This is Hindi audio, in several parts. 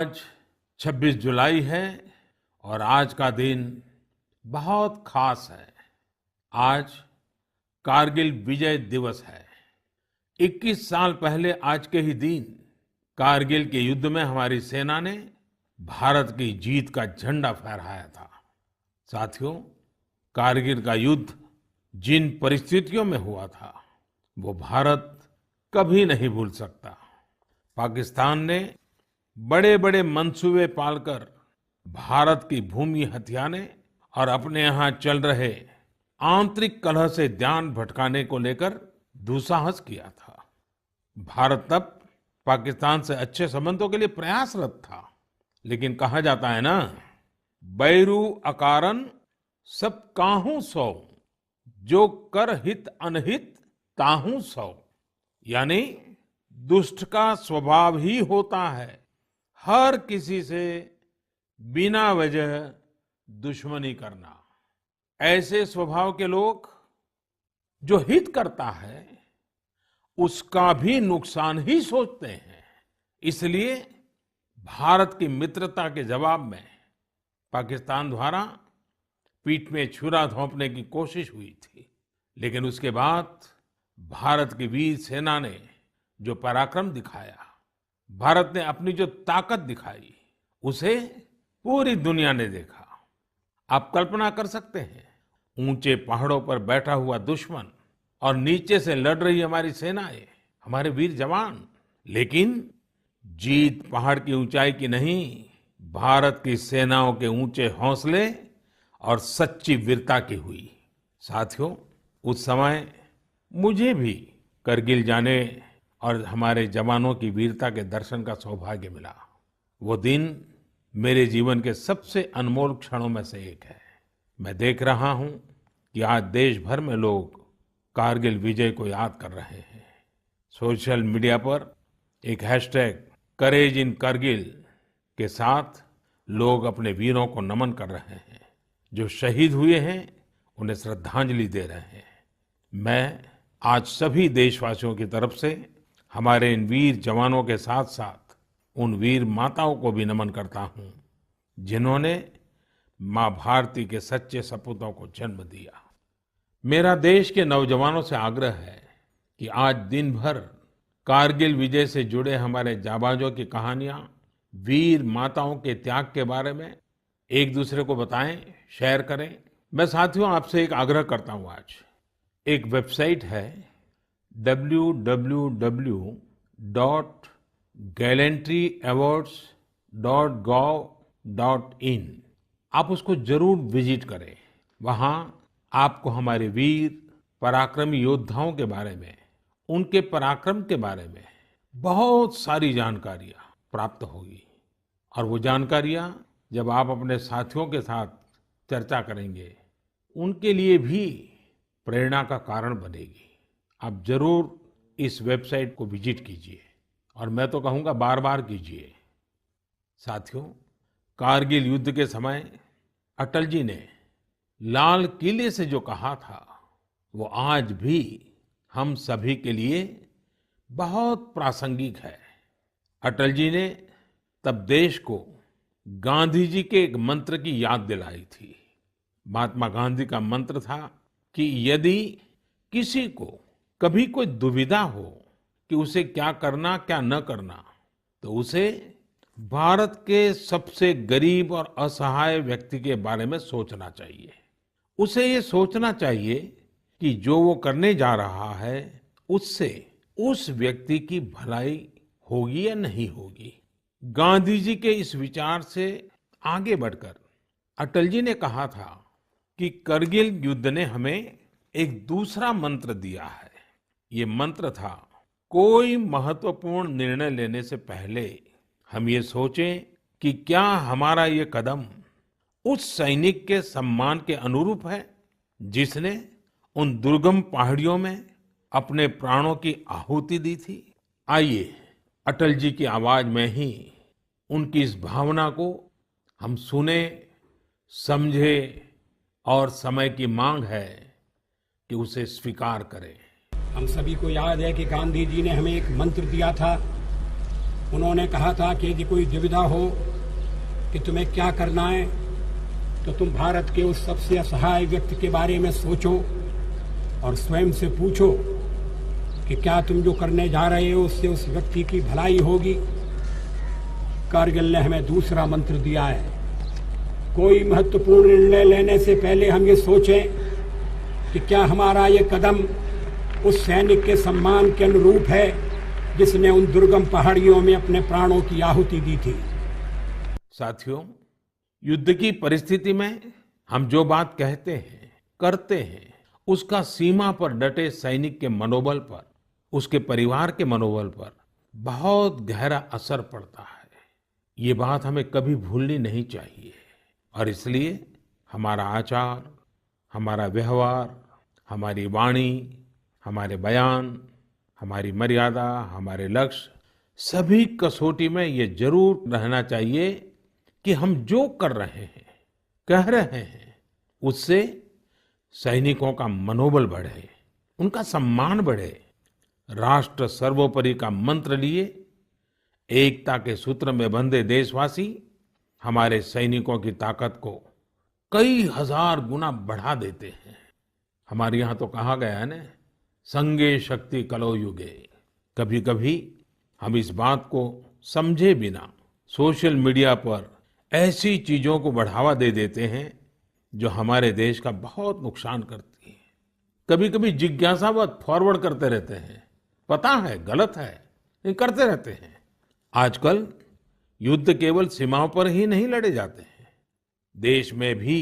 आज 26 जुलाई है और आज का दिन बहुत खास है। आज कारगिल विजय दिवस है। 21 साल पहले आज के ही दिन कारगिल के युद्ध में हमारी सेना ने भारत की जीत का झंडा फहराया था। साथियों, कारगिल का युद्ध जिन परिस्थितियों में हुआ था वो भारत कभी नहीं भूल सकता। पाकिस्तान ने बड़े बड़े मंसूबे पालकर भारत की भूमि हथियाने और अपने यहाँ चल रहे आंतरिक कलह से ध्यान भटकाने को लेकर दुस्साहस किया था। भारत तब पाकिस्तान से अच्छे संबंधों के लिए प्रयासरत था, लेकिन कहा जाता है ना, बैरू अकारन सब काहू सौ, जो कर हित अनहित ताहू सौ। यानी दुष्ट का स्वभाव ही होता है हर किसी से बिना वजह दुश्मनी करना। ऐसे स्वभाव के लोग जो हित करता है उसका भी नुकसान ही सोचते हैं। इसलिए भारत की मित्रता के जवाब में पाकिस्तान द्वारा पीठ में छुरा घोंपने की कोशिश हुई थी, लेकिन उसके बाद भारत की वीर सेना ने जो पराक्रम दिखाया, भारत ने अपनी जो ताकत दिखाई, उसे पूरी दुनिया ने देखा। आप कल्पना कर सकते हैं, ऊंचे पहाड़ों पर बैठा हुआ दुश्मन और नीचे से लड़ रही हमारी सेनाएं, हमारे वीर जवान। लेकिन जीत पहाड़ की ऊंचाई की नहीं, भारत की सेनाओं के ऊंचे हौसले और सच्ची वीरता की हुई। साथियों, उस समय मुझे भी करगिल जाने और हमारे जवानों की वीरता के दर्शन का सौभाग्य मिला। वो दिन मेरे जीवन के सबसे अनमोल क्षणों में से एक है। मैं देख रहा हूं कि आज देश भर में लोग कारगिल विजय को याद कर रहे हैं। सोशल मीडिया पर एक हैशटैग करेज इन करगिल के साथ लोग अपने वीरों को नमन कर रहे हैं। जो शहीद हुए हैं उन्हें श्रद्धांजलि दे रहे हैं। मैं आज सभी देशवासियों की तरफ से हमारे इन वीर जवानों के साथ साथ उन वीर माताओं को भी नमन करता हूं जिन्होंने मां भारती के सच्चे सपूतों को जन्म दिया। मेरा देश के नौजवानों से आग्रह है कि आज दिन भर कारगिल विजय से जुड़े हमारे जाबाजों की कहानियां, वीर माताओं के त्याग के बारे में एक दूसरे को बताएं, शेयर करें। मैं साथियों आपसे एक आग्रह करता हूं। आज एक वेबसाइट है www.gallantryawards.gov.in। आप उसको जरूर विजिट करें। वहां आपको हमारे वीर पराक्रमी योद्धाओं के बारे में, उनके पराक्रम के बारे में बहुत सारी जानकारियां प्राप्त होगी। और वो जानकारियां जब आप अपने साथियों के साथ चर्चा करेंगे, उनके लिए भी प्रेरणा का कारण बनेगी। आप जरूर इस वेबसाइट को विजिट कीजिए और मैं तो कहूंगा बार बार कीजिए। साथियों, कारगिल युद्ध के समय अटल जी ने लाल किले से जो कहा था वो आज भी हम सभी के लिए बहुत प्रासंगिक है। अटल जी ने तब देश को गांधी जी के एक मंत्र की याद दिलाई थी। महात्मा गांधी का मंत्र था कि यदि किसी को कभी कोई दुविधा हो कि उसे क्या करना क्या न करना, तो उसे भारत के सबसे गरीब और असहाय व्यक्ति के बारे में सोचना चाहिए। उसे ये सोचना चाहिए कि जो वो करने जा रहा है उससे उस व्यक्ति की भलाई होगी या नहीं होगी। गांधी जी के इस विचार से आगे बढ़कर अटल जी ने कहा था कि करगिल युद्ध ने हमें एक दूसरा मंत्र दिया है। ये मंत्र था, कोई महत्वपूर्ण निर्णय लेने से पहले हम ये सोचें कि क्या हमारा ये कदम उस सैनिक के सम्मान के अनुरूप है जिसने उन दुर्गम पहाड़ियों में अपने प्राणों की आहुति दी थी। आइए अटल जी की आवाज में ही उनकी इस भावना को हम सुने, समझे और समय की मांग है कि उसे स्वीकार करें। हम सभी को याद है कि गांधी जी ने हमें एक मंत्र दिया था उन्होंने कहा था कि यदि कोई दुविधा हो कि तुम्हें क्या करना है तो तुम भारत के उस सबसे असहाय व्यक्ति के बारे में सोचो और स्वयं से पूछो कि क्या तुम जो करने जा रहे हो उससे उस व्यक्ति की भलाई होगी। कारगिल ने हमें दूसरा मंत्र दिया है, कोई महत्वपूर्ण निर्णय लेने से पहले हम ये सोचें कि क्या हमारा ये कदम उस सैनिक के सम्मान के अनुरूप है जिसने उन दुर्गम पहाड़ियों में अपने प्राणों की आहुति दी थी। साथियों, युद्ध की परिस्थिति में हम जो बात कहते हैं, करते हैं, उसका सीमा पर डटे सैनिक के मनोबल पर, उसके परिवार के मनोबल पर बहुत गहरा असर पड़ता है। ये बात हमें कभी भूलनी नहीं चाहिए और इसलिए हमारा आचार, हमारा व्यवहार, हमारी वाणी, हमारे बयान, हमारी मर्यादा, हमारे लक्ष्य, सभी कसौटी में ये जरूर रहना चाहिए कि हम जो कर रहे हैं, कह रहे हैं, उससे सैनिकों का मनोबल बढ़े, उनका सम्मान बढ़े। राष्ट्र सर्वोपरि का मंत्र लिए एकता के सूत्र में बंधे देशवासी हमारे सैनिकों की ताकत को कई हजार गुना बढ़ा देते हैं। हमारे यहाँ तो कहा गया है ना, संगे शक्ति कलौ युगे। कभी कभी हम इस बात को समझे बिना सोशल मीडिया पर ऐसी चीजों को बढ़ावा दे देते हैं जो हमारे देश का बहुत नुकसान करती है। कभी कभी जिज्ञासावत फॉरवर्ड करते रहते हैं, पता है गलत है लेकिन करते रहते हैं। आजकल युद्ध केवल सीमाओं पर ही नहीं लड़े जाते हैं, देश में भी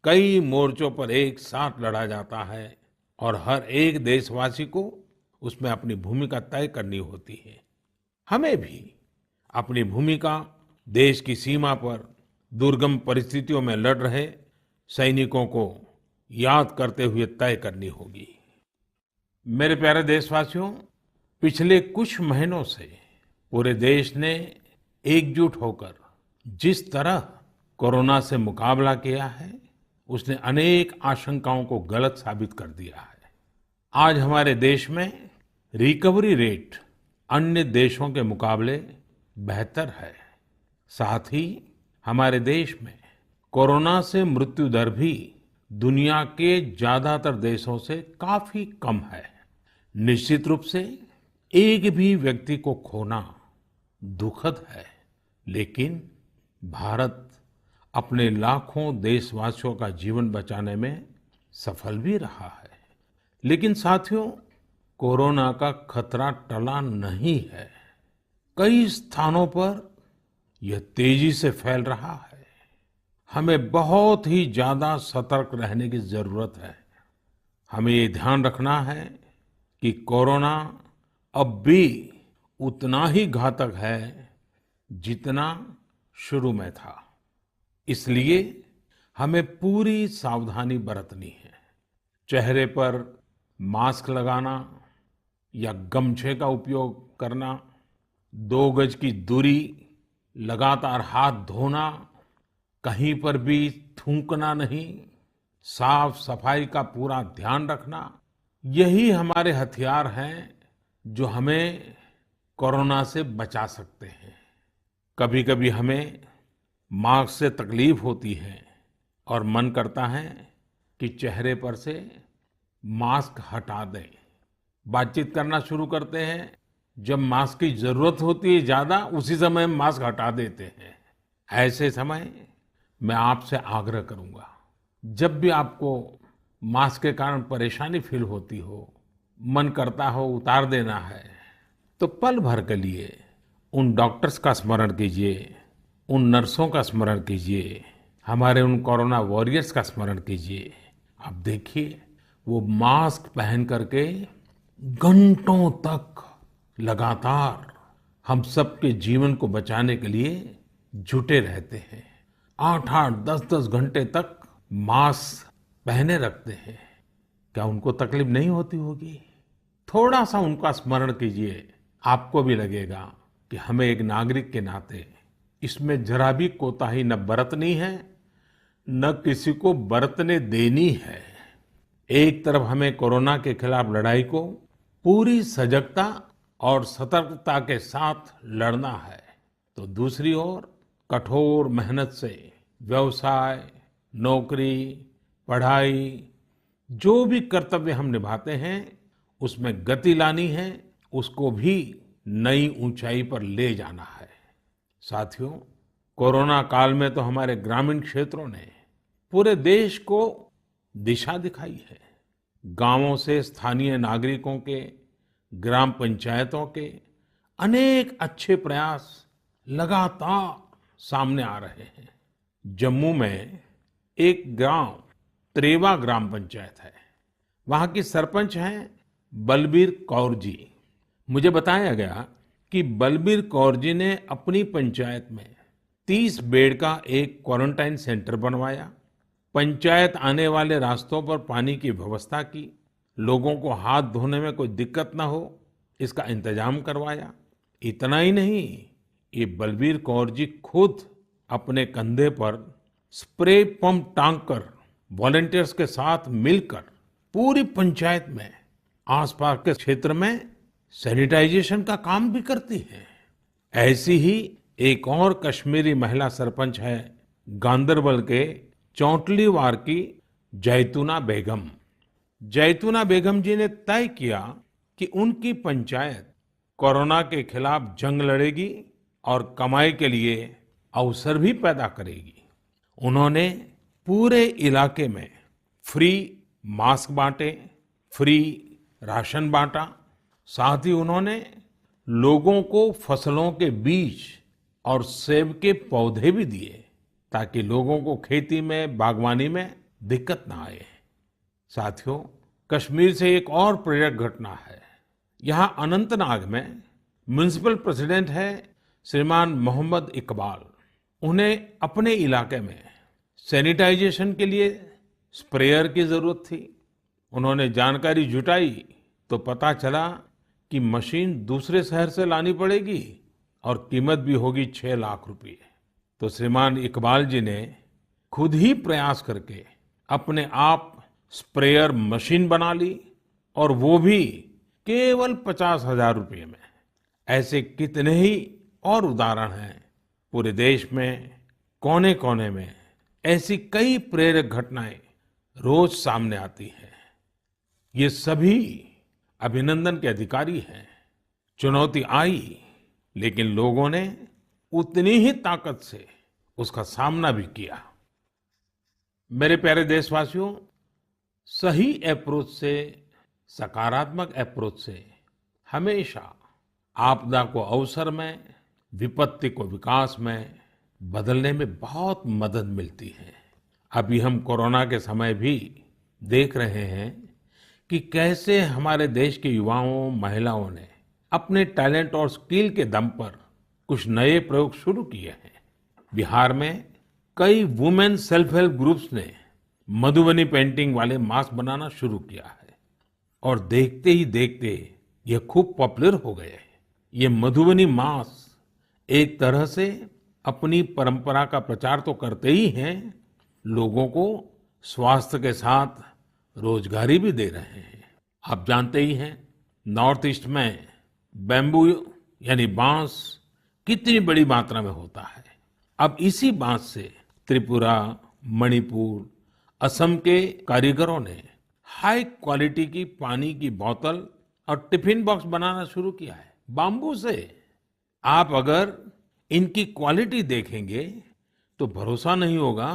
कई मोर्चों पर एक साथ लड़ा जाता है और हर एक देशवासी को उसमें अपनी भूमिका तय करनी होती है। हमें भी अपनी भूमिका देश की सीमा पर दुर्गम परिस्थितियों में लड़ रहे सैनिकों को याद करते हुए तय करनी होगी। मेरे प्यारे देशवासियों, पिछले कुछ महीनों से पूरे देश ने एकजुट होकर जिस तरह कोरोना से मुकाबला किया है, उसने अनेक आशंकाओं को गलत साबित कर दिया है। आज हमारे देश में रिकवरी रेट अन्य देशों के मुकाबले बेहतर है। साथ ही हमारे देश में कोरोना से मृत्यु दर भी दुनिया के ज्यादातर देशों से काफी कम है। निश्चित रूप से एक भी व्यक्ति को खोना दुखद है, लेकिन भारत अपने लाखों देशवासियों का जीवन बचाने में सफल भी रहा है। लेकिन साथियों, कोरोना का खतरा टला नहीं है। कई स्थानों पर यह तेजी से फैल रहा है। हमें बहुत ही ज्यादा सतर्क रहने की जरूरत है। हमें ये ध्यान रखना है कि कोरोना अब भी उतना ही घातक है जितना शुरू में था। इसलिए हमें पूरी सावधानी बरतनी है। चेहरे पर मास्क लगाना या गमछे का उपयोग करना, 2 गज की दूरी, लगातार हाथ धोना, कहीं पर भी थूकना नहीं, साफ सफाई का पूरा ध्यान रखना, यही हमारे हथियार हैं जो हमें कोरोना से बचा सकते हैं। कभी कभी हमें मास्क से तकलीफ होती है और मन करता है कि चेहरे पर से मास्क हटा दें। बातचीत करना शुरू करते हैं, जब मास्क की जरूरत होती है ज्यादा, उसी समय मास्क हटा देते हैं। ऐसे समय मैं आपसे आग्रह करूंगा, जब भी आपको मास्क के कारण परेशानी फील होती हो, मन करता हो उतार देना है, तो पल भर के लिए उन डॉक्टर्स का स्मरण कीजिए, उन नर्सों का स्मरण कीजिए, हमारे उन कोरोना वॉरियर्स का स्मरण कीजिए। आप देखिए, वो मास्क पहन करके घंटों तक लगातार हम सबके जीवन को बचाने के लिए जुटे रहते हैं। 8-8, 10-10 घंटे तक मास्क पहने रखते हैं। क्या उनको तकलीफ नहीं होती होगी? थोड़ा सा उनका स्मरण कीजिए, आपको भी लगेगा कि हमें एक नागरिक के नाते इसमें जरा भी कोताही न बरतनी है, न किसी को बरतने देनी है। एक तरफ हमें कोरोना के खिलाफ लड़ाई को पूरी सजगता और सतर्कता के साथ लड़ना है, तो दूसरी ओर कठोर मेहनत से व्यवसाय, नौकरी, पढ़ाई, जो भी कर्तव्य हम निभाते हैं उसमें गति लानी है, उसको भी नई ऊंचाई पर ले जाना है। साथियों, कोरोना काल में तो हमारे ग्रामीण क्षेत्रों ने पूरे देश को दिशा दिखाई है। गांवों से स्थानीय नागरिकों के, ग्राम पंचायतों के अनेक अच्छे प्रयास लगातार सामने आ रहे हैं। जम्मू में एक गांव त्रेवा ग्राम पंचायत है। वहां की सरपंच हैं बलबीर कौर जी। मुझे बताया गया कि बलबीर कौर जी ने अपनी पंचायत में 30 बेड का एक क्वारंटाइन सेंटर बनवाया। पंचायत आने वाले रास्तों पर पानी की व्यवस्था की, लोगों को हाथ धोने में कोई दिक्कत ना हो इसका इंतजाम करवाया। इतना ही नहीं, ये बलबीर कौर जी खुद अपने कंधे पर स्प्रे पंप टांग कर वॉलंटियर्स के साथ मिलकर पूरी पंचायत में, आसपास के क्षेत्र में सैनिटाइजेशन का काम भी करती है। ऐसी ही एक और कश्मीरी महिला सरपंच है गांदरबल के चौंटलीवार की जैतूना बेगम। जैतूना बेगम जी ने तय किया कि उनकी पंचायत कोरोना के खिलाफ जंग लड़ेगी और कमाई के लिए अवसर भी पैदा करेगी। उन्होंने पूरे इलाके में फ्री मास्क बांटे, फ्री राशन बांटा। साथ ही उन्होंने लोगों को फसलों के बीज और सेब के पौधे भी दिए ताकि लोगों को खेती में, बागवानी में दिक्कत ना आए। साथियों, कश्मीर से एक और प्रेरक घटना है। यहाँ अनंतनाग में म्युनिसिपल प्रेसिडेंट है श्रीमान मोहम्मद इकबाल। उन्हें अपने इलाके में सैनिटाइजेशन के लिए स्प्रेयर की जरूरत थी। उन्होंने जानकारी जुटाई तो पता चला कि मशीन दूसरे शहर से लानी पड़ेगी और कीमत भी होगी 6 लाख रुपए। तो श्रीमान इकबाल जी ने खुद ही प्रयास करके अपने आप स्प्रेयर मशीन बना ली, और वो भी केवल 50,000 रुपये में। ऐसे कितने ही और उदाहरण हैं। पूरे देश में कोने कोने में ऐसी कई प्रेरक घटनाएं रोज सामने आती हैं। ये सभी अभिनंदन के अधिकारी हैं। चुनौती आई, लेकिन लोगों ने उतनी ही ताकत से उसका सामना भी किया। मेरे प्यारे देशवासियों, सही अप्रोच से, सकारात्मक अप्रोच से हमेशा आपदा को अवसर में, विपत्ति को विकास में बदलने में बहुत मदद मिलती है। अभी हम कोरोना के समय भी देख रहे हैं कि कैसे हमारे देश के युवाओं, महिलाओं ने अपने टैलेंट और स्किल के दम पर कुछ नए प्रयोग शुरू किए हैं। बिहार में कई वुमेन सेल्फ हेल्प ग्रुप्स ने मधुबनी पेंटिंग वाले मास्क बनाना शुरू किया है, और देखते ही देखते ये खूब पॉपुलर हो गए। ये मधुबनी मास्क एक तरह से अपनी परंपरा का प्रचार तो करते ही हैं, लोगों को स्वास्थ्य के साथ रोजगारी भी दे रहे हैं। आप जानते ही हैं, नॉर्थ ईस्ट में बैम्बू यानी बांस कितनी बड़ी मात्रा में होता है। अब इसी बांस से त्रिपुरा, मणिपुर, असम के कारीगरों ने हाई क्वालिटी की पानी की बोतल और टिफिन बॉक्स बनाना शुरू किया है बाम्बू से। आप अगर इनकी क्वालिटी देखेंगे तो भरोसा नहीं होगा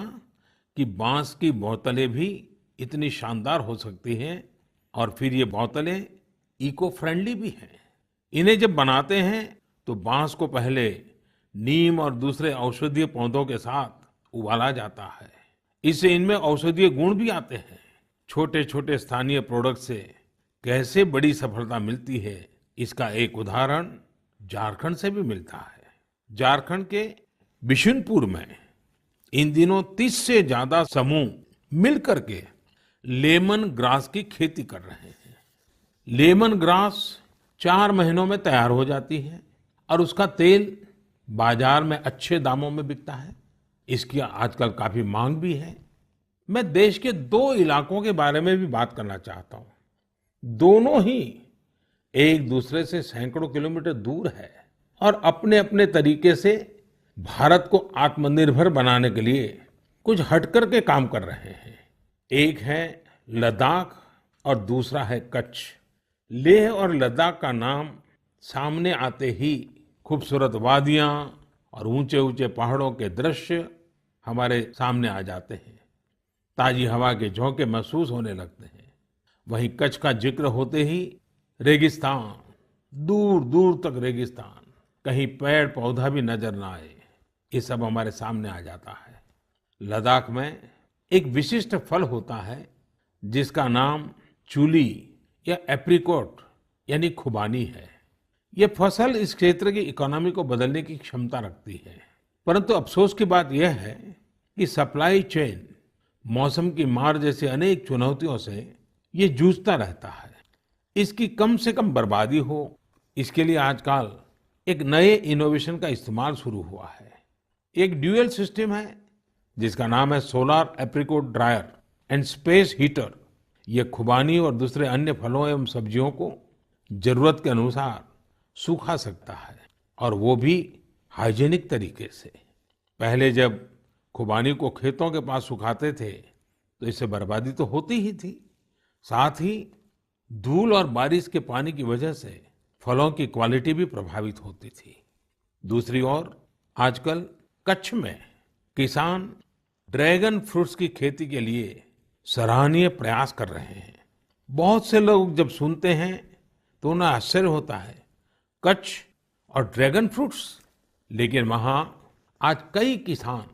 कि बांस की बोतलें भी इतनी शानदार हो सकती हैं, और फिर ये बोतलें इको फ्रेंडली भी हैं। इन्हें जब बनाते हैं तो बांस को पहले नीम और दूसरे औषधीय पौधों के साथ उबाला जाता है। इससे इनमें औषधीय गुण भी आते हैं। छोटे छोटे स्थानीय प्रोडक्ट से कैसे बड़ी सफलता मिलती है, इसका एक उदाहरण झारखंड से भी मिलता है। झारखंड के बिशुनपुर में इन दिनों 30 से ज्यादा समूह मिलकर के लेमन ग्रास की खेती कर रहे हैं। लेमन ग्रास 4 महीनों में तैयार हो जाती है और उसका तेल बाजार में अच्छे दामों में बिकता है। इसकी आजकल काफी मांग भी है। मैं देश के 2 इलाकों के बारे में भी बात करना चाहता हूं। दोनों ही एक दूसरे से सैकड़ों किलोमीटर दूर है और अपने अपने तरीके से भारत को आत्मनिर्भर बनाने के लिए कुछ हटकर के काम कर रहे हैं। एक है लद्दाख और दूसरा है कच्छ। लेह और लद्दाख का नाम सामने आते ही खूबसूरत वादियां और ऊंचे ऊंचे पहाड़ों के दृश्य हमारे सामने आ जाते हैं। ताजी हवा के झोंके महसूस होने लगते हैं। वहीं कच्छ का जिक्र होते ही रेगिस्तान, दूर दूर तक रेगिस्तान, कहीं पेड़ पौधा भी नजर ना आए, ये सब हमारे सामने आ जाता है। लद्दाख में एक विशिष्ट फल होता है जिसका नाम चूली या एप्रिकॉट यानी खुबानी है। ये फसल इस क्षेत्र की इकोनॉमी को बदलने की क्षमता रखती है। परंतु अफसोस की बात यह है कि सप्लाई चेन, मौसम की मार जैसी अनेक चुनौतियों से ये जूझता रहता है। इसकी कम से कम बर्बादी हो, इसके लिए आजकल एक नए इनोवेशन का इस्तेमाल शुरू हुआ है। एक ड्यूअल सिस्टम है जिसका नाम है solar apricot dryer and space heater. ये खुबानी और दूसरे अन्य फलों एवं सब्जियों को जरूरत के अनुसार सूखा सकता है, और वो भी हाइजीनिक तरीके से। पहले जब खुबानी को खेतों के पास सुखाते थे तो इससे बर्बादी तो होती ही थी, साथ ही धूल और बारिश के पानी की वजह से फलों की क्वालिटी भी प्रभावित होती थी। दूसरी ओर आजकल कच्छ में किसान ड्रैगन फ्रूट्स की खेती के लिए सराहनीय प्रयास कर रहे हैं। बहुत से लोग जब सुनते हैं तो उन्हें आश्चर्य होता है, कच्छ और ड्रैगन फ्रूट्स, लेकिन वहां आज कई किसान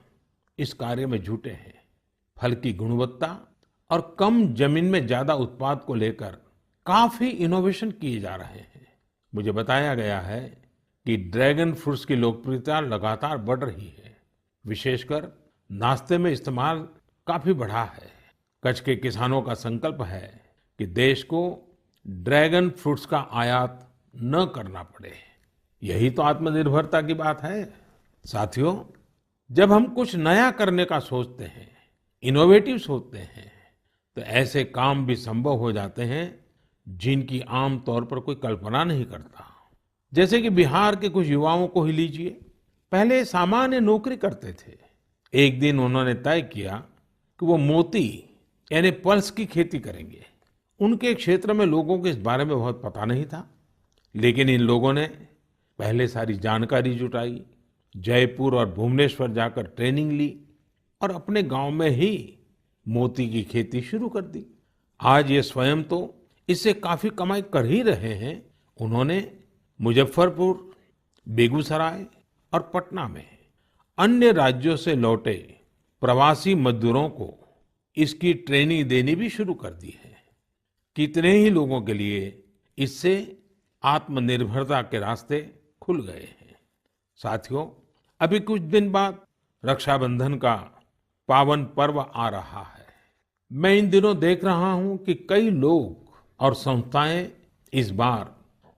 इस कार्य में जुटे हैं। फल की गुणवत्ता और कम जमीन में ज्यादा उत्पाद को लेकर काफी इनोवेशन किए जा रहे हैं। मुझे बताया गया है कि ड्रैगन फ्रूट्स की लोकप्रियता लगातार बढ़ रही है, विशेषकर नाश्ते में इस्तेमाल काफी बढ़ा है। कच्छ के किसानों का संकल्प है कि देश को ड्रैगन फ्रूट्स का आयात न करना पड़े। यही तो आत्मनिर्भरता की बात है। साथियों, जब हम कुछ नया करने का सोचते हैं, इनोवेटिव सोचते हैं, तो ऐसे काम भी संभव हो जाते हैं जिनकी आम तौर पर कोई कल्पना नहीं करता। जैसे कि बिहार के कुछ युवाओं को ही लीजिए। पहले सामान्य नौकरी करते थे। एक दिन उन्होंने तय किया कि वो मोती यानी पल्स की खेती करेंगे। उनके क्षेत्र में लोगों को इस बारे में बहुत पता नहीं था, लेकिन इन लोगों ने पहले सारी जानकारी जुटाई, जयपुर और भुवनेश्वर जाकर ट्रेनिंग ली और अपने गांव में ही मोती की खेती शुरू कर दी। आज ये स्वयं तो इससे काफी कमाई कर ही रहे हैं। उन्होंने मुजफ्फरपुर, बेगूसराय और पटना में अन्य राज्यों से लौटे प्रवासी मजदूरों को इसकी ट्रेनिंग देनी भी शुरू कर दी है। कितने ही लोगों के लिए इससे आत्मनिर्भरता के रास्ते खुल गए हैं। साथियों, अभी कुछ दिन बाद रक्षाबंधन का पावन पर्व आ रहा है। मैं इन दिनों देख रहा हूं कि कई लोग और संस्थाएं इस बार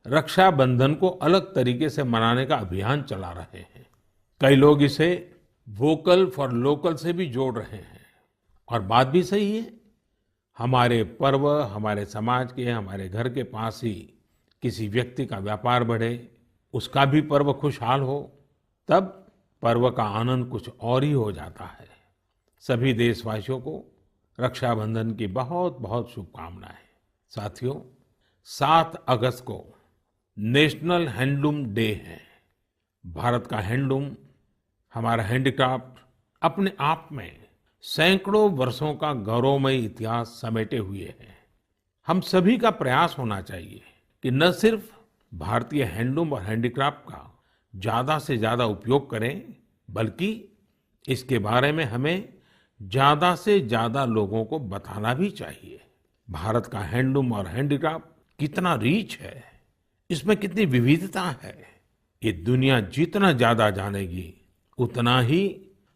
रक्षाबंधन को अलग तरीके से मनाने का अभियान चला रहे हैं। कई लोग इसे वोकल फॉर लोकल से भी जोड़ रहे हैं, और बात भी सही है। हमारे पर्व हमारे समाज के, हमारे घर के पास ही किसी व्यक्ति का व्यापार बढ़े, उसका भी पर्व खुशहाल हो, तब पर्व का आनंद कुछ और ही हो जाता है। सभी देशवासियों को रक्षाबंधन की बहुत बहुत शुभकामनाएं। साथियों, 7 अगस्त को नेशनल हैंडलूम डे है। भारत का हैंडलूम, हमारा हैंडीक्राफ्ट अपने आप में सैकड़ों वर्षों का गौरवमय इतिहास समेटे हुए है। हम सभी का प्रयास होना चाहिए कि न सिर्फ भारतीय हैंडलूम और हैंडीक्राफ्ट का ज्यादा से ज्यादा उपयोग करें, बल्कि इसके बारे में हमें ज्यादा से ज्यादा लोगों को बताना भी चाहिए। भारत का हैंडलूम और हैंडीक्राफ्ट कितना रिच है, इसमें कितनी विविधता है, ये दुनिया जितना ज्यादा जानेगी उतना ही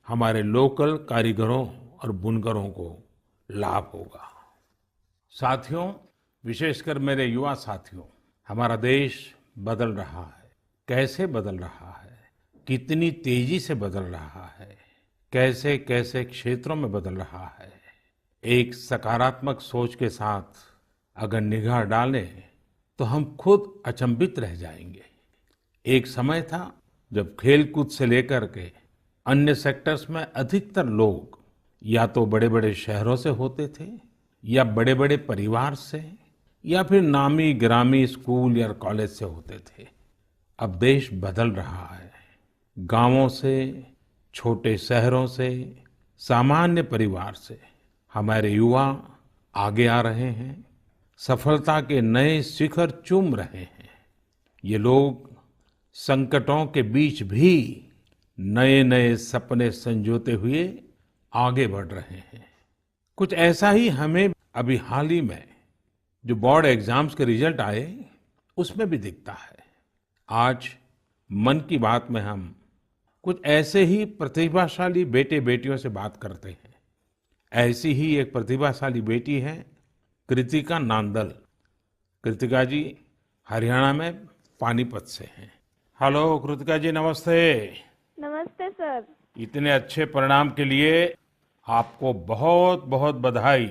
हमारे लोकल कारीगरों और बुनकरों को लाभ होगा। साथियों, विशेषकर मेरे युवा साथियों, हमारा देश बदल रहा है। कैसे बदल रहा है, कितनी तेजी से बदल रहा है, कैसे कैसे क्षेत्रों में बदल रहा है। एक सकारात्मक सोच के साथ अगर निगाह डालें तो हम खुद अचंभित रह जाएंगे। एक समय था जब खेलकूद से लेकर के अन्य सेक्टर्स में अधिकतर लोग या तो बड़े-बड़े शहरों से होते थे या बड़े-बड़े परिवार से या फिर नामी गिरामी स्कूल या कॉलेज से होते थे। अब देश बदल रहा है। गांवों से, छोटे शहरों से, सामान्य परिवार से हमारे युवा आगे आ रहे हैं, सफलता के नए शिखर चूम रहे हैं। ये लोग संकटों के बीच भी नए-नए सपने संजोते हुए आगे बढ़ रहे हैं। कुछ ऐसा ही हमें अभी हाल ही में जो बोर्ड एग्जाम्स के रिजल्ट आए, उसमें भी दिखता है। आज मन की बात में हम कुछ ऐसे ही प्रतिभाशाली बेटे बेटियों से बात करते हैं। ऐसी ही एक प्रतिभाशाली बेटी है कृतिका नांदल। कृतिका जी हरियाणा में पानीपत से हैं। हेलो कृतिका जी, नमस्ते। नमस्ते सर। इतने अच्छे परिणाम के लिए आपको बहुत बहुत बधाई।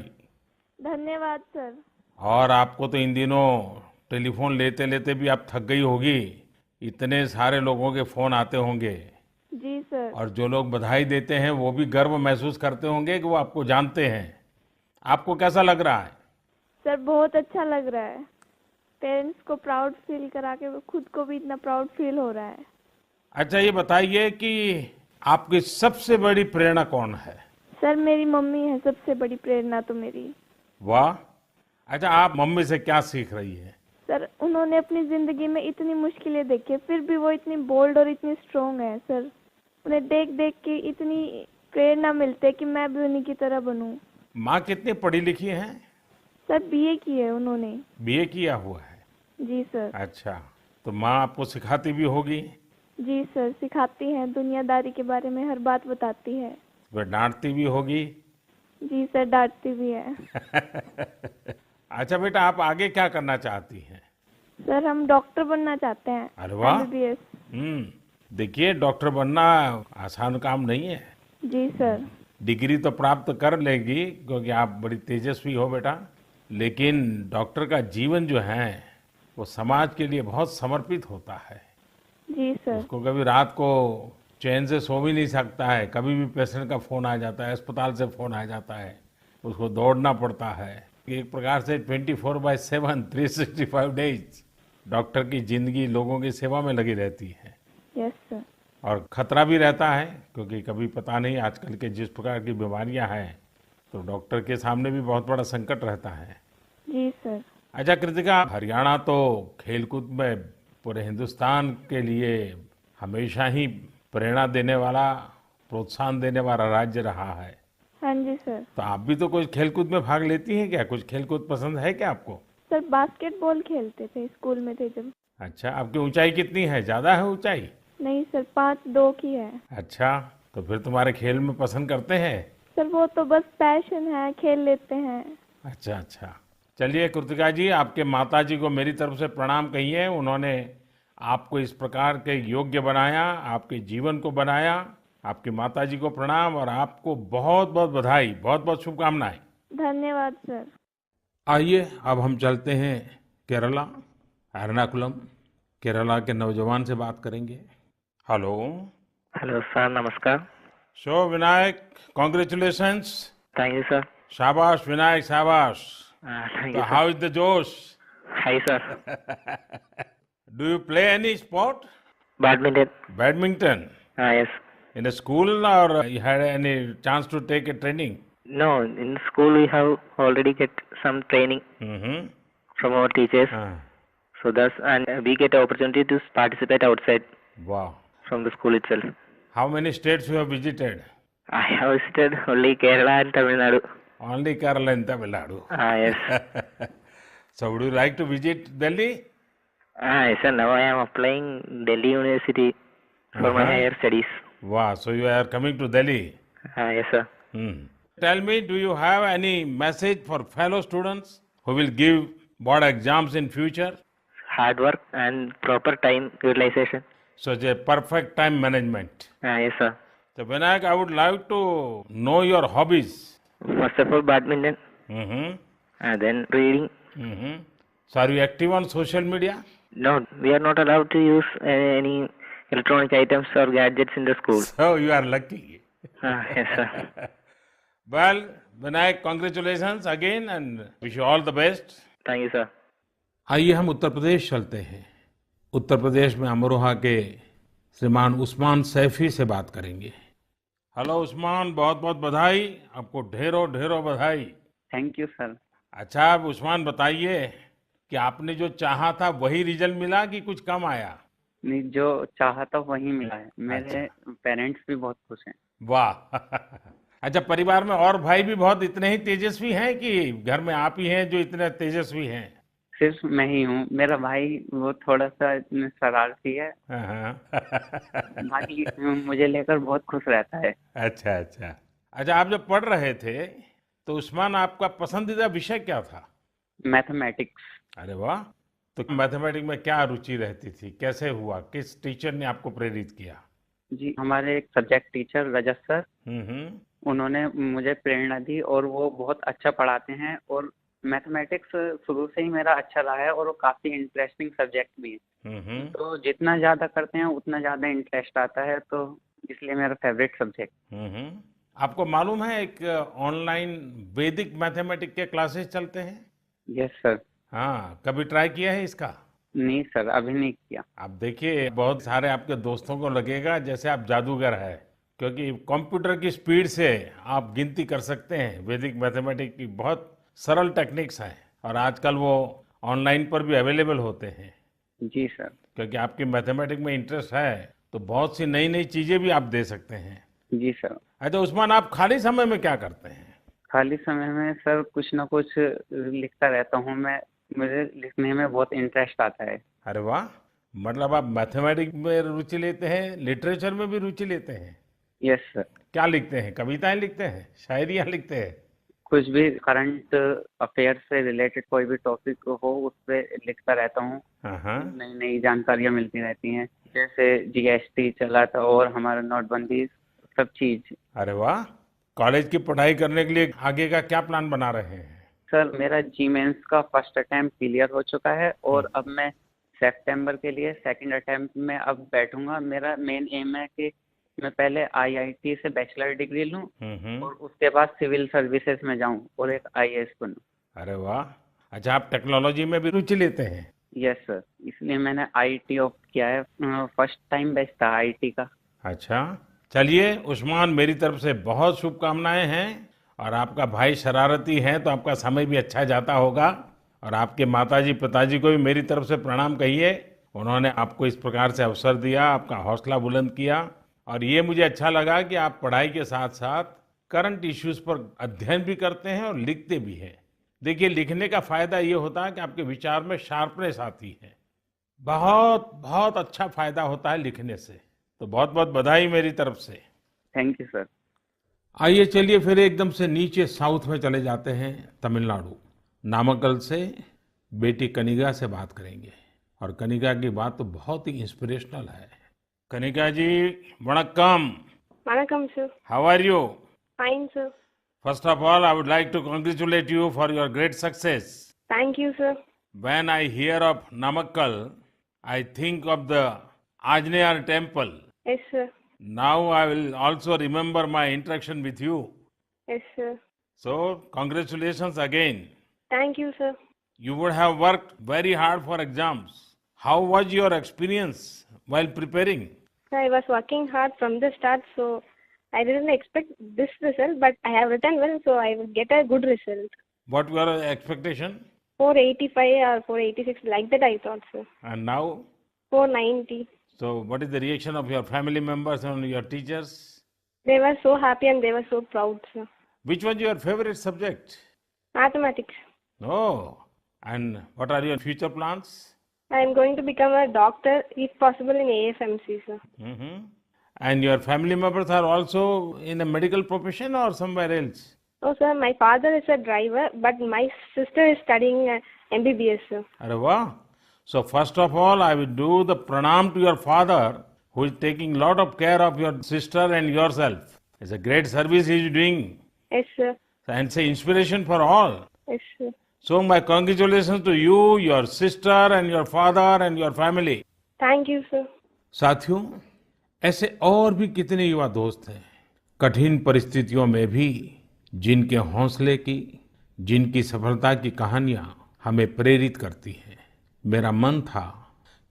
धन्यवाद सर। और आपको तो इन दिनों टेलीफोन लेते लेते भी आप थक गई होगी, इतने सारे लोगों के फोन आते होंगे। जी सर। और जो लोग बधाई देते हैं वो भी गर्व महसूस करते होंगे कि वो आपको जानते हैं। आपको कैसा लग रहा है? सर बहुत अच्छा लग रहा है। पेरेंट्स को प्राउड फील करा के खुद को भी इतना प्राउड फील हो रहा है। अच्छा, ये बताइए कि आपकी सबसे बड़ी प्रेरणा कौन है? सर मेरी मम्मी है सबसे बड़ी प्रेरणा तो मेरी। वाह। अच्छा, आप मम्मी से क्या सीख रही है? सर उन्होंने अपनी जिंदगी में इतनी मुश्किलें देखी, फिर भी वो इतनी बोल्ड और इतनी स्ट्रोंग है। सर उन्हें देख देख के इतनी प्रेरणा मिलती है कि मैं भी उन्हीं की तरह बनूं। माँ कितनी पढ़ी लिखी हैं? सर बीए की है उन्होंने। बीए किया हुआ है? जी सर। अच्छा, तो माँ आपको सिखाती भी होगी? जी सर, सिखाती हैं, दुनियादारी के बारे में हर बात बताती है। वह डांटती भी होगी? जी सर, डांटती भी है। अच्छा बेटा, आप आगे क्या करना चाहती हैं? सर हम डॉक्टर बनना चाहते हैं। अरे वाह। एमबीबीएस। देखिए, डॉक्टर बनना आसान काम नहीं है। जी सर। डिग्री तो प्राप्त कर लेगी क्योंकि आप बड़ी तेजस्वी हो बेटा, लेकिन डॉक्टर का जीवन जो है वो समाज के लिए बहुत समर्पित होता है। जी सर। उसको कभी रात को चैन से सो भी नहीं सकता है, कभी भी पेशेंट का फोन आ जाता है, अस्पताल से फोन आ जाता है, उसको दौड़ना पड़ता है। एक प्रकार से 24/7 365 डेज डॉक्टर की जिंदगी लोगों की सेवा में लगी रहती है। Yes sir. और खतरा भी रहता है क्योंकि कभी पता नहीं आजकल के जिस प्रकार की बीमारियां हैं, तो डॉक्टर के सामने भी बहुत बड़ा संकट रहता है। जी सर। अच्छा कृतिका, हरियाणा तो खेलकूद में पूरे हिंदुस्तान के लिए हमेशा ही प्रेरणा देने वाला, प्रोत्साहन देने वाला राज्य रहा है। हाँ जी सर। तो आप भी तो कुछ खेलकूद में भाग लेती हैं क्या? कुछ खेलकूद पसंद है क्या आपको? सर बास्केटबॉल खेलते थे स्कूल में थे जब। अच्छा, आपकी ऊंचाई कितनी है? ज्यादा है ऊंचाई? नहीं सर, 5'2" की है। अच्छा, तो फिर तुम्हारे खेल में पसंद करते हैं? सर वो तो बस पैशन है, खेल लेते हैं। अच्छा अच्छा। चलिए कृतिका जी, आपके माता जी को मेरी तरफ से प्रणाम कहिए। उन्होंने आपको इस प्रकार के योग्य बनाया, आपके जीवन को बनाया। आपकी माता जी को प्रणाम और आपको बहुत बहुत बधाई, बहुत बहुत शुभकामनाएं। धन्यवाद सर। आइए अब हम चलते हैं केरला, एर्नाकुलम। केरला के नौजवान से बात करेंगे। हेलो। हेलो सर, नमस्कार। So Vinayak, congratulations. Thank you sir. शाबाश विनायक, शाबाश। Thank So you how sir. is the Josh? Hi sir. Do you play any sport? Badminton. Badminton? Yes. In a school or you had any chance to take a training? No, in school we have already get some training Mm-hmm. From our teachers, Ah, so thus and we get an opportunity to participate outside wow. from the school itself. How many states you have visited? I have visited only Kerala and Tamil Nadu. Only Kerala and Tamil Nadu. Yes. So would you like to visit Delhi? Yes sir, now I am applying Delhi University for my Uh-huh. higher studies. Wow, so you are coming to Delhi. Yes sir. Hmm. Tell me, do you have any message for fellow students who will give board exams in future? Hard work and proper time utilization. Such a perfect time management. Yes sir. So Vinayak, I would like to know your hobbies. First of all, badminton, Mm-hmm. and then reading. Mm-hmm. So are you active on social media? No, we are not allowed to use any electronic items or gadgets in the school. So you are lucky. Yes, sir. Well, Vinayak, congratulations again and wish you all the best. Thank you, sir. आइए हम उत्तर प्रदेश चलते हैं। उत्तर प्रदेश में अमरोहा के श्रीमान उस्मान सैफी से बात करेंगे। हेलो उस्मान, बहुत बहुत बधाई, आपको ढेरों ढेरों बधाई। Thank you sir. अच्छा, अब उस्मान बताइए कि आपने जो चाहा था वही रिजल्ट मिला कि कुछ कम आया? नहीं, जो चाहा था वही मिला है। मेरे पेरेंट्स भी बहुत खुश हैं। वाह। अच्छा, परिवार में और भाई भी बहुत इतने ही तेजस्वी हैं कि घर में आप ही हैं जो इतने तेजस्वी हैं? सिर्फ मैं ही हूँ। मेरा भाई वो थोड़ा सा शरारती है। बाकी मुझे लेकर बहुत खुश रहता है। अच्छा अच्छा। अच्छा, आप जब पढ़ रहे थे तो उस्मान आपका पसंदीदा विषय क्या था? मैथमेटिक्स। अरे वाह। तो मैथमेटिक्स में क्या रुचि रहती थी, कैसे हुआ, किस टीचर ने आपको प्रेरित किया? जी, हमारे एक सब्जेक्ट टीचर रजत सर, हम्म। उन्होंने मुझे प्रेरणा दी और वो बहुत अच्छा पढ़ाते हैं और मैथमेटिक्स शुरू से ही मेरा अच्छा रहा है और वो काफी इंटरेस्टिंग सब्जेक्ट भी है। तो जितना ज्यादा करते हैं उतना ज्यादा इंटरेस्ट आता है, तो इसलिए मेरा फेवरेट सब्जेक्ट। आपको मालूम है एक ऑनलाइन वैदिक मैथमेटिक्स के क्लासेस चलते हैं? Yes sir. हाँ, कभी ट्राई किया है इसका? नहीं सर, अभी नहीं किया। आप देखिए, बहुत सारे आपके दोस्तों को लगेगा जैसे आप जादूगर है, क्योंकि कंप्यूटर की स्पीड से आप गिनती कर सकते हैं। वैदिक मैथमेटिक्स की बहुत सरल टेक्निक्स हैं और आजकल वो ऑनलाइन पर भी अवेलेबल होते हैं। जी सर। क्योंकि आपकी मैथमेटिक्स में इंटरेस्ट है तो बहुत सी नई नई चीजें भी आप दे सकते हैं। जी सर। अच्छा उस्मान, आप खाली समय में क्या करते हैं? खाली समय में सर कुछ ना कुछ लिखता रहता हूँ मैं। मुझे लिखने में बहुत इंटरेस्ट आता है। अरे वाह, मतलब आप मैथमेटिक्स में रुचि लेते हैं, लिटरेचर में भी रुचि लेते हैं? Yes sir. क्या लिखते हैं? कविताएं लिखते हैं, शायरियां लिखते हैं? कुछ भी करंट अफेयर से रिलेटेड कोई भी टॉपिक हो उस पर लिखता रहता हूँ। नई नई जानकारियाँ मिलती रहती हैं, जैसे जीएसटी चला था और हमारा नोटबंदी, सब चीज। अरे वाह। कॉलेज की पढ़ाई करने के लिए आगे का क्या प्लान बना रहे हैं? सर, मेरा जी मेंस का फर्स्ट अटेम्प्ट क्लियर हो चुका है और अब मैं सितंबर के लिए सेकंड अटेम्प्ट में अब बैठूंगा। मेरा मेन एम है कि मैं पहले आईआईटी से बैचलर डिग्री लूं और उसके बाद सिविल सर्विसेज में जाऊं और एक आईएएस बनूं। अरे वाह। अच्छा, आप टेक्नोलॉजी में भी रुचि लेते हैं? यस सर, इसलिए मैंने आईटी ऑप्ट किया है। फर्स्ट टाइम बैच था आईटी का। अच्छा, चलिए उस्मान, मेरी तरफ से बहुत शुभकामनाएं हैं। और आपका भाई शरारती है तो आपका समय भी अच्छा जाता होगा। और आपके माताजी पिताजी को भी मेरी तरफ से प्रणाम कहिए। उन्होंने आपको इस प्रकार से अवसर दिया, आपका हौसला बुलंद किया। और ये मुझे अच्छा लगा कि आप पढ़ाई के साथ साथ करंट इश्यूज पर अध्ययन भी करते हैं और लिखते भी हैं। देखिए, लिखने का फायदा ये होता है कि आपके विचार में शार्पनेस आती है। बहुत बहुत अच्छा फायदा होता है लिखने से। तो बहुत बहुत बधाई मेरी तरफ से। Thank you sir. आइए चलिए फिर एकदम से नीचे साउथ में चले जाते हैं। तमिलनाडु नामक्कल से बेटी कनिका से बात करेंगे। और कनिका की बात तो बहुत ही इंस्पिरेशनल है। कनिका जी, वणक्कम। वणक्कम sir. How are you? Fine sir. First of all, I would like to congratulate you for your great success. Thank you sir. When I hear of Namakkal, I think of the Anjaneya temple. Yes sir. Now I will also remember my interaction with you. Yes sir. So, congratulations again. Thank you sir. You would have worked very hard for exams. How was your experience while preparing? I was working hard from the start, so I didn't expect this result, but I have written well, so I will get a good result. What were your expectation? 485 or 486, like that I thought, sir. And now? 490. So, what is the reaction of your family members and your teachers? They were so happy and they were so proud, sir. Which was your favorite subject? Mathematics. Oh, and what are your future plans? I am going to become a doctor, if possible, in AFMC, sir. And your family members are also in a medical profession or somewhere else? Oh, sir, my father is a driver, but my sister is studying MBBS, sir. Arre wow. So first of all, I will do the pranam to your father, who is taking lot of care of your sister and yourself. It's a great service he is doing. Yes, sir. And say inspiration for all. Yes, sir. So my congratulations to you, your sister and your father and your family. Thank you, sir. साथियों, ऐसे और भी कितने युवा दोस्त हैं, कठिन परिस्थितियों में भी जिनके हौसले की, जिनकी सफलता की कहानियां हमें प्रेरित करती हैं। मेरा मन था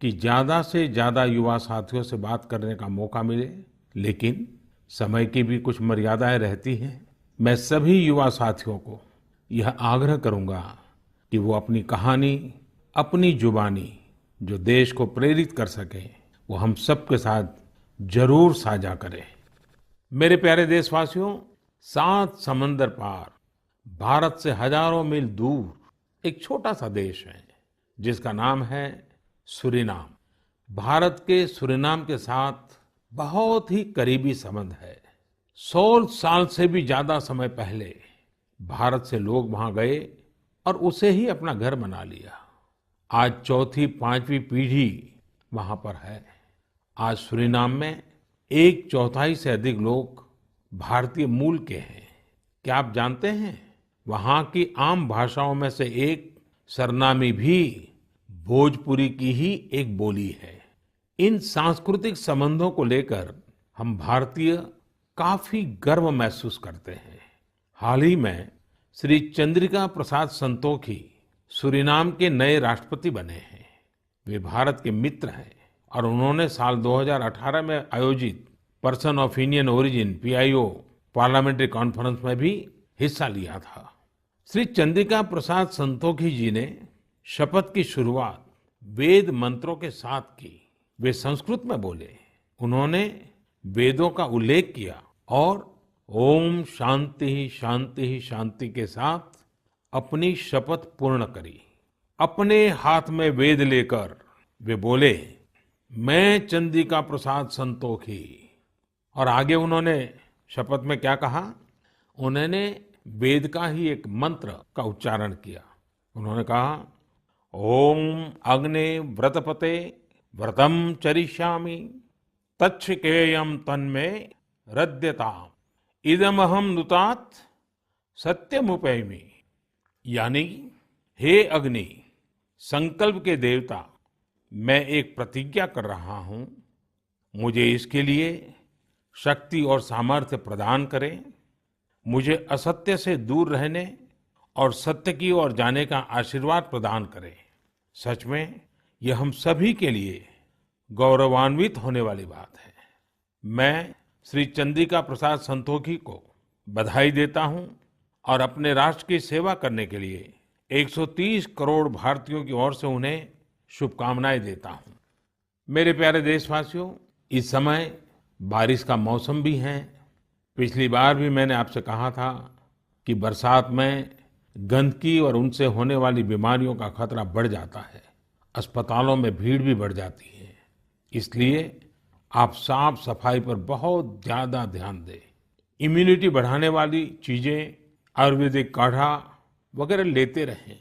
कि ज्यादा से ज्यादा युवा साथियों से बात करने का मौका मिले, लेकिन समय की भी कुछ मर्यादाएं रहती हैं। मैं सभी युवा साथियों को यह आग्रह करूंगा कि वो अपनी कहानी, अपनी जुबानी जो देश को प्रेरित कर सके, वो हम सबके साथ जरूर साझा करें। मेरे प्यारे देशवासियों, 7 समंदर पार भारत से हजारों मील दूर एक छोटा सा देश है जिसका नाम है सूरीनाम। भारत के सूरीनाम के साथ बहुत ही करीबी संबंध है। 100 साल से भी ज्यादा समय पहले भारत से लोग वहां गए और उसे ही अपना घर बना लिया। आज चौथी, 5वीं पीढ़ी वहां पर है। आज सूरीनाम में 1/4 से अधिक लोग भारतीय मूल के हैं। क्या आप जानते हैं, वहां की आम भाषाओं में से एक सरनामी भी भोजपुरी की ही एक बोली है। इन सांस्कृतिक संबंधों को लेकर हम भारतीय काफी गर्व महसूस करते हैं। हाल ही में श्री चंद्रिका प्रसाद संतोखी सूरीनाम के नए राष्ट्रपति बने हैं। वे भारत के मित्र हैं और उन्होंने साल 2018 में आयोजित person of Indian origin PIO parliamentary conference में भी हिस्सा लिया था। श्री चंद्रिका प्रसाद संतोखी जी ने शपथ की शुरुआत वेद मंत्रों के साथ की। वे संस्कृत में बोले, उन्होंने वेदों का उल्लेख किया और ओम शांति शांति शांति के साथ अपनी शपथ पूर्ण करी। अपने हाथ में वेद लेकर वे बोले, मैं चंद्रिका प्रसाद संतोखी। और आगे उन्होंने शपथ में क्या कहा, उन्होंने वेद का ही एक मंत्र का उच्चारण किया। उन्होंने कहा, ओम अग्ने व्रतपते व्रतम चरिष्यामि तच्छकेयम तन्मे रद्यताम इदमहम नुतात सत्यमुपैमि। यानी, हे अग्नि, संकल्प के देवता, मैं एक प्रतिज्ञा कर रहा हूं, मुझे इसके लिए शक्ति और सामर्थ्य प्रदान करें। मुझे असत्य से दूर रहने और सत्य की ओर जाने का आशीर्वाद प्रदान करें। सच में यह हम सभी के लिए गौरवान्वित होने वाली बात है। मैं श्री चंद्रिका प्रसाद संतोखी को बधाई देता हूं और अपने राष्ट्र की सेवा करने के लिए 130 करोड़ भारतीयों की ओर से उन्हें शुभकामनाएं देता हूं। मेरे प्यारे देशवासियों, इस समय बारिश का मौसम भी है। पिछली बार भी मैंने आपसे कहा था कि बरसात में गंदगी और उनसे होने वाली बीमारियों का खतरा बढ़ जाता है, अस्पतालों में भीड़ भी बढ़ जाती है। इसलिए आप साफ सफाई पर बहुत ज्यादा ध्यान दें। इम्यूनिटी बढ़ाने वाली चीजें, आयुर्वेदिक काढ़ा वगैरह लेते रहें।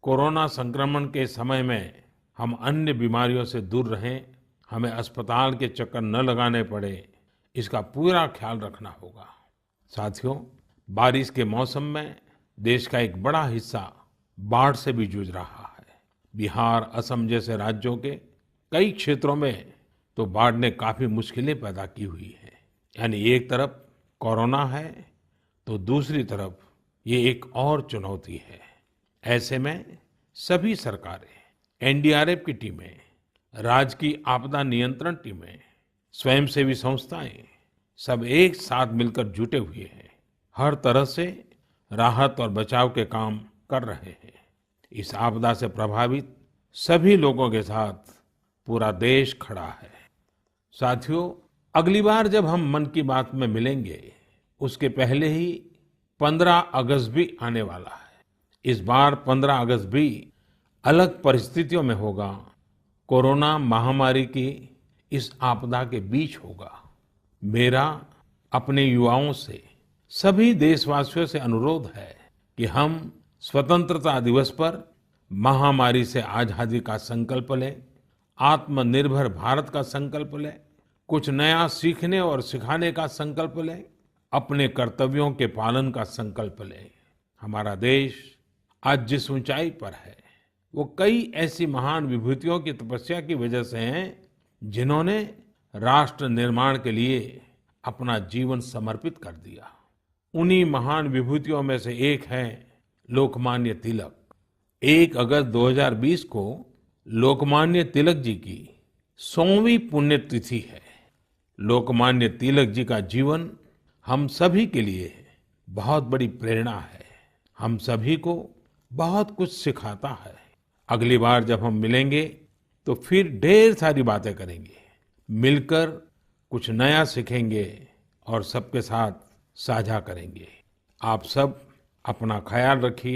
कोरोना संक्रमण के समय में हम अन्य बीमारियों से दूर रहें, हमें अस्पताल के चक्कर न लगाने पड़े, इसका पूरा ख्याल रखना होगा। साथियों, बारिश के मौसम में देश का एक बड़ा हिस्सा बाढ़ से भी जूझ रहा है। बिहार, असम जैसे राज्यों के कई क्षेत्रों में तो बाढ़ ने काफी मुश्किलें पैदा की हुई है। यानी एक तरफ कोरोना है तो दूसरी तरफ ये एक और चुनौती है। ऐसे में सभी सरकारें, NDRF की टीमें, राज्य की आपदा नियंत्रण टीमें, स्वयंसेवी संस्थाएं सब एक साथ मिलकर जुटे हुए हैं। हर तरह से राहत और बचाव के काम कर रहे हैं। इस आपदा से प्रभावित सभी लोगों के साथ पूरा देश खड़ा है। साथियों, अगली बार जब हम मन की बात में मिलेंगे, उसके पहले ही 15 अगस्त भी आने वाला है। इस बार 15 अगस्त भी अलग परिस्थितियों में होगा। कोरोना महामारी की इस आपदा के बीच होगा। मेरा अपने युवाओं से, सभी देशवासियों से अनुरोध है कि हम स्वतंत्रता दिवस पर महामारी से आजादी का संकल्प लें, आत्मनिर्भर भारत का संकल्प लें, कुछ नया सीखने और सिखाने का संकल्प लें, अपने कर्तव्यों के पालन का संकल्प लें। हमारा देश आज जिस ऊंचाई पर है वो कई ऐसी महान विभूतियों की तपस्या की वजह से हैं जिन्होंने राष्ट्र निर्माण के लिए अपना जीवन समर्पित कर दिया। उन्हीं महान विभूतियों में से एक है लोकमान्य तिलक। 1 अगस्त 2020 को लोकमान्य तिलक जी की 100वीं पुण्यतिथि है। लोकमान्य तिलक जी का जीवन हम सभी के लिए बहुत बड़ी प्रेरणा है, हम सभी को बहुत कुछ सिखाता है। अगली बार जब हम मिलेंगे तो फिर ढेर सारी बातें करेंगे, मिलकर कुछ नया सीखेंगे और सबके साथ साझा करेंगे। आप सब अपना ख्याल रखिए।